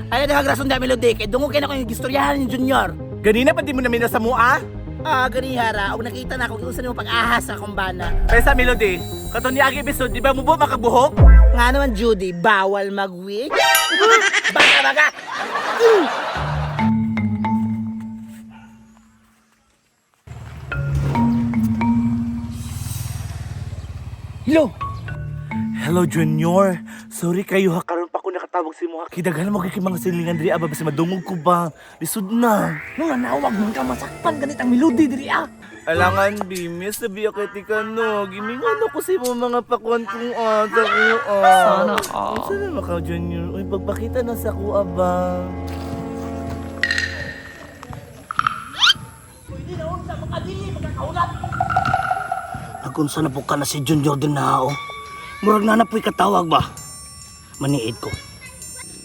Ay, nagagrason da melody kay dungo kay na ko yung gistoryahan ni Junior. Ganina pa di mo namin sa mua? Ganihara, og nakita na ako kung saan mo pag-ahas sa kumbana. Kaya sa Melody, kato ni agi episode, di ba mo ba makabuhok? Nga naman Judy, bawal mag-wig. Baga! Hello! Hello, Junior. Sorry kayo ha, karon pa ko nakatawag si mo ha. Kidaghan mo kay mga silingan diri aba basi madungog ko ba? Lisod na. Nung nawag man ka masakpan ganit ang melody diri Alangan, Bimis, sabi ako tika no. Gimingan ako sa mo mga pakuan kong ata ko. Sana ka. Sana makaw, Junior. Uy, pagpakita na sa kuha ba? Pwede na sa makadili, magkakaulat. Nagunsa na po ka na si Junior din na ako. Murag na napoy katawag ba? Maniid ko.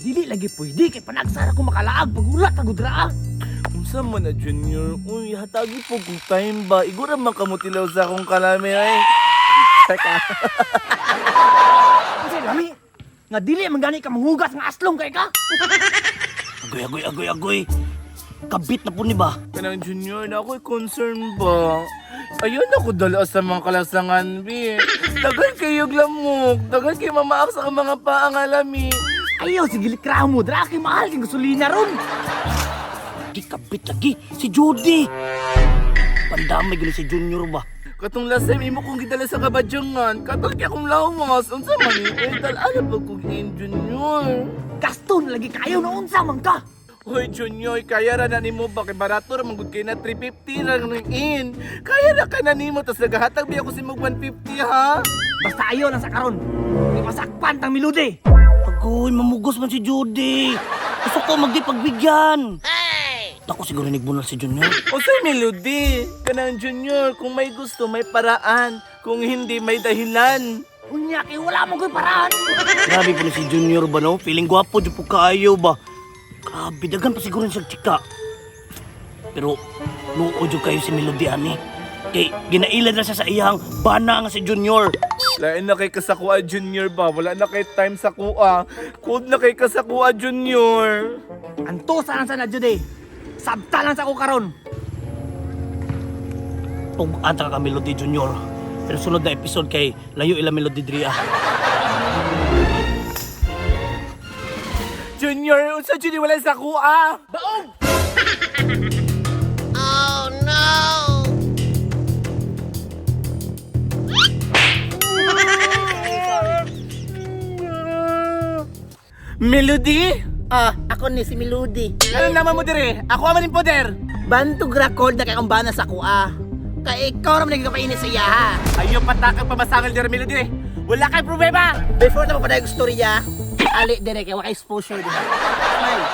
Dili lagi pwede kay panagsara ko makalaag pagulat agud ra. Unsa man na, Junior? Uy, hatagi po kong time ba? Igura makamutilaw sa akong kalami ay. Saka. Kasi lami nga dili man gani ka manghugas nga aslong kay ka. Agoy. Kabit na po ni ba? Kanang Junior na ako'y concern ba? Ayun ako dala sa mga kalasangan, bi. Dagan kayo lamok. Dagan kayo mamaak sa mga paangalami. Ayaw sige likra mo dra kay mahal kay gasolina ron. Di kabit lagi. Si Judy. Pandamay gini si Junior ba? Katong last time, imo kong gidala sa kabadyangan. Katong kaya kong lawas. Unsa man eh? Dala pa kong Junior. Gasto na lagi kayo na unsa man ka. Hoy, Junior, kaya ra na nimo ba? Kay barato ra manggod kay na 350 na ng in. Kaya na ka na nimo, tas naghahatag biya ko si mag 150, ha? Basta ayaw lang sa karon. Kay masakpan tang melody. Agoy, mamugos man si Judy. Gusto ko magdi pagbigyan. Ako siguro nigbunal si Junior. O sa Melody, kanang Junior, kung may gusto, may paraan. Kung hindi, may dahilan. Unya kay wala mo koy paraan. Grabe po ni si Junior ba no? Feeling gwapo di po kaayo ba? Grabe, dagan pa siguro siya chika. Pero, luod yung kayo si Melody ani. Kay, ginailan na siya sa iyang bana nga si Junior. Lain na kay kasakua, Junior ba? Wala na kay time sa kuha. Cold na kay kasakua, Junior. Anto saan sa na Judy. Sabtalan sa ko karon. Pag-anta ka Melody Junior. Pero sunod na episode kay layo ila Melody Dria. Junior, unsa Junior wala sa kuha? Baog! Melody? Ako ni si Melody. Ano naman mo dire? Ako aman yung poder. Bantog record na kay ang bana sa kuha. Kay ikaw raman nagkapainis sa iya ha. Ayaw patakang pamasangal dire, Melody. Wala kay problema. Before na mapaday yung storya, ali dire kay waka exposure din. Smile.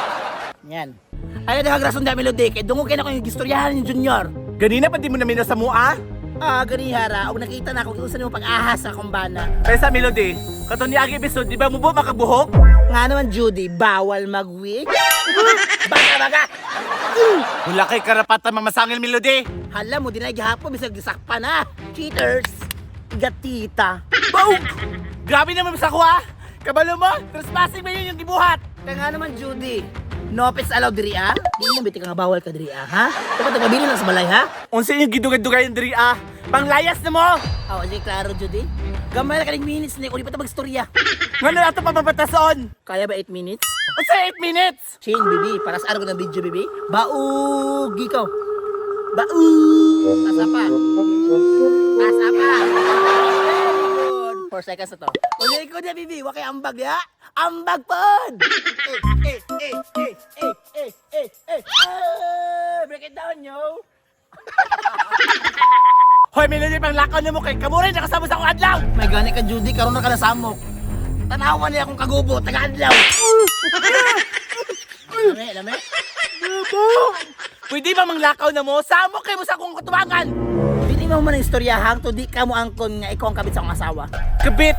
Yan. Ay, nagagrason da Melody kay dungo kay na ko yung gistoryahan ni Junior. Ganina pa di mo namin sa mua? Ganihara, og nakita na ako kung saan mo pag-ahas sa kumbana. Kaya sa Melody, kato ni agi episode, di ba mo ba makabuhok? Nga naman Judy, bawal mag-wig. Baga! Wala kay karapatan mamasangil, Melody. Hala mo, dinay gihapon, bisag gisakpan ha. Cheaters. Gatita. Baog! Grabe naman sa kuha. Kabalo mo, trespassing ba yun yung gibuhat? Kaya nga naman Judy, no pets allowed diri ah? Di mo biti ka nga bawal ka diri ah, ha? Dapat nagabili lang sa balay ha? Unsa yung gidugay-dugay yung diri panglayas na mo! Di klaro Judy. Gamay na kaling minutes na kung di pa ito magstorya. Nga na ato papapatason! Kaya ba 8 minutes? Unsa 8 minutes? Ching, bibi, para sa araw ko ng video, bibi. Baug, ikaw. Baug! Asa pa? Asa pa? Very good. 4 seconds na to. Ulit ko na, bibi. Wakay ambag, ya? Ambag pod! Break it down, yo! Hoy, Melody, panglakaw na mo kay kamuray nakasama sa akong adlaw! May gani ka, Judy. Karoon na ka na samok. Tanawan niya akong kagubo. Taga-adlaw. Lame. Pwede ba manglakaw na mo? Samok kayo mo sa akong katubangan! Dili mo man ang istoryahang to di ka mo angkon nga ikaw ang kabit sa akong asawa. Kabit!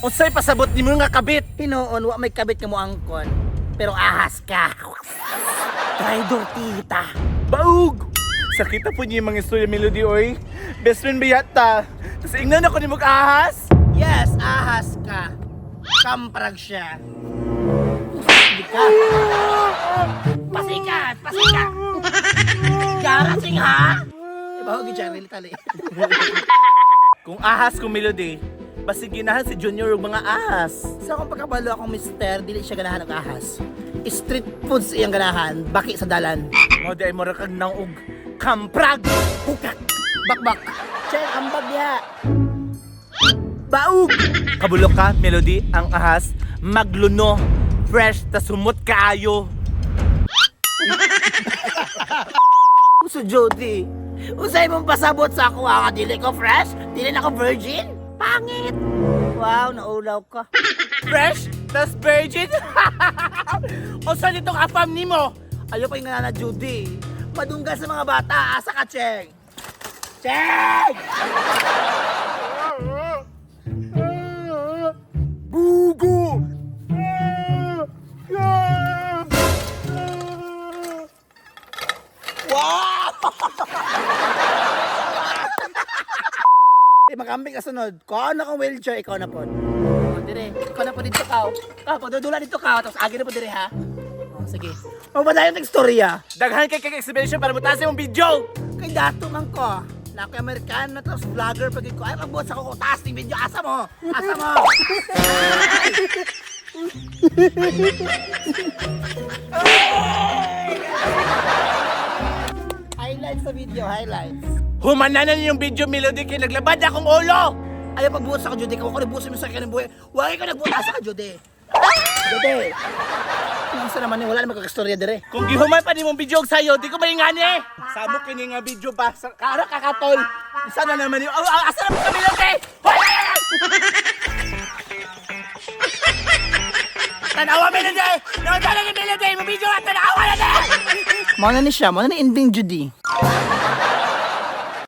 Unsay pasabot ni mo nga kabit? Hinoon, wa may kabit ka mo angkon. Pero ahas ka. Traidor tita. Baug! Sakita po niyo yung mga istorya, Melody, oy. Best friend ba yata? Tapos ingnan ako ni mag-ahas? Yes, ahas ka. Kamprag siya. Hindi ka. gid really tali. Kung ahas kung Melody, basi ginahan si Junior ug mga ahas. Sa akong pagkabalo akong mister, dili siya ganahan ng ahas. Street foods iyang ganahan, baki sa dalan. Mo di ay mo kag nang og kamprag. Hukak, bakbak. Check ang bagya. Baug. Kabulok ka, Melody, ang ahas magluno, fresh ta sumot kaayo. Uso Jody. Usay mong pasabot sa ako nga dili ko fresh, dili na ko virgin. Pangit. Wow, naulaw ka. Fresh tas virgin. O sa nitong afam nimo? Ayaw pa yung na Judy. Madungga sa mga bata, asa ka, Cheng? Cheng! Bugo. Wow! Makambing ka sunod. Kung ano kang wheelchair, ikaw na po. Dire, ikaw na po dito ka. Padudula dito ka, tapos agi na po dire ha. Sige. Mabadayon ng istorya. Daghan kay exhibition para mutasin mong video. Kay dato man ko. Na ako Amerikano tapos vlogger pag ko. Ay, magbuhat sa ko taas ng video. Asa mo? Asa mo? Highlights sa video, highlights. Humananan yung video, Melody, kay naglabad akong ulo. Ayaw pagbuhat sa ka, Judy. Kung ako nagbuhat mo sa akin ng buhay, huwag ikaw nagbuhat sa ka, Judy. Judy. Ang isa naman wala na magkakastorya dire. Kung gihuman pa ni mong video og sayo, di ko maingani. Sabok kini nga video ba? Kara kakatol. Isa na naman yung... Asa na mo kami lang, te? Hoy! Tanawa, Melody! Nakatala ni Melody! Mo video at tanawa na, te! Muna ni siya, muna ni Inding Judy.